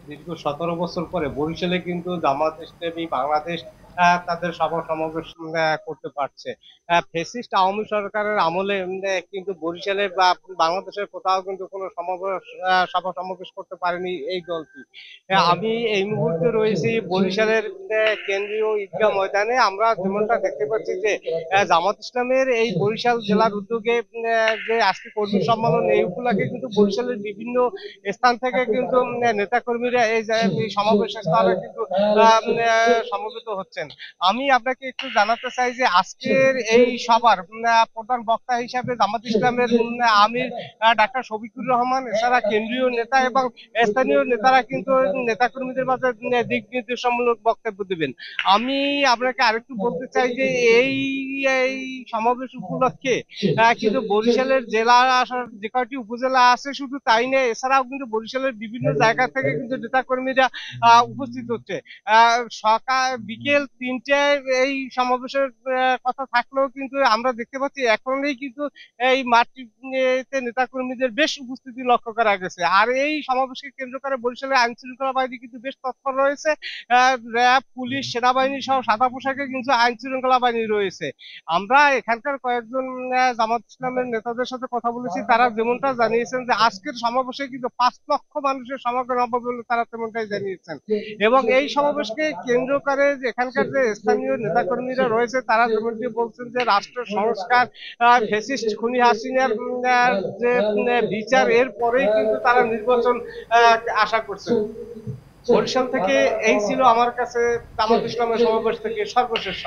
দীর্ঘ ১৭ বছর পরে বরিশালে কিন্তু জামাত ইসলামী বাংলাদেশ তাদের সভা সমাবেশ করতে পারছে। ফ্যাসিস্ট আওয়ামী সরকারের আমলে কিন্তু বরিশালে বা বাংলাদেশের কোথাও কিন্তু কোনো সমাবেশ সভা সমাবেশ করতে পারেনি এই দলটি। আমি এই মুহূর্তে রয়েছি বরিশালের কেন্দ্রীয় ঈদগাহ ময়দানে। আমরা যেমনটা দেখতে পাচ্ছি যে জামাত ইসলামের এই বরিশাল জেলার উদ্যোগে যে আজকে কর্মী সম্মেলন, এই উপলক্ষে কিন্তু বরিশালের বিভিন্ন স্থান থেকে কিন্তু নেতাকর্মীরা এই সমাবেশ স্থলে কিন্তু সমবেত হচ্ছেন। আমি আপনাকে একটু জানাতে চাই যে আজকের এই সভার প্রধান বক্তা হিসাবে জামাত ইসলামের আমির ডাক্তার শফিকুর রহমান, এছাড়া কেন্দ্রীয় নেতা এবং স্থানীয় নেতারা কিন্তু নেতাকর্মীদের মাঝে দিক নির্দেশমূলক বক্তব্য দিবেন। আমি আপনাকে আরেকটু বলতে চাই যে এই এই সমাবেশ উপলক্ষে কিন্তু বরিশালের জেলা যে কয়টি উপজেলা আছে শুধু তাই নয়, এছাড়াও কিন্তু বরিশালের বিভিন্ন জায়গা থেকে কিন্তু নেতা কর্মীরা উপস্থিত হচ্ছে। সকাল বিকেল ৩টায় এই সমাবেশের কথা থাকলেও কিন্তু আমরা দেখতে পাচ্ছি এখনই কিন্তু এই মাঠটিতে নেতা কর্মীদের বেশ উপস্থিতি লক্ষ্য করা গেছে। আর এই সমাবেশকে কেন্দ্র করে বরিশালের আইন শৃঙ্খলা বাহিনী কিন্তু বেশ তৎপর রয়েছে। র্যাব, পুলিশ, সেনাবাহিনী সহ সাদা পোশাকে কিন্তু আইন শৃঙ্খলা বাহিনী রয়েছে। আমরা এখানকার কয়েকজন জামাত ইসলামের নেতাদের সাথে কথা বলেছি, তারা যেমনটা জানিয়েছেন যে আজকের সমাবেশে কিন্তু ৫ লক্ষ মানুষের সমাগম হবে বলে তারা তেমনটাই জানিয়েছেন। এবং এই সমাবেশকে কেন্দ্র করে যে এখানকার যে স্থানীয় নেতাকর্মীরা রয়েছে তারা যেমনটি বলছেন যে রাষ্ট্র সংস্কার, ফ্যাসিস্ট খুনি হাসিনার যে বিচার, এর পরেই কিন্তু তারা নির্বাচন আশা করছেন। বরিশাল থেকে এই ছিল আমার কাছে জামাত ইসলামের সমাবেশ থেকে সর্বশেষ।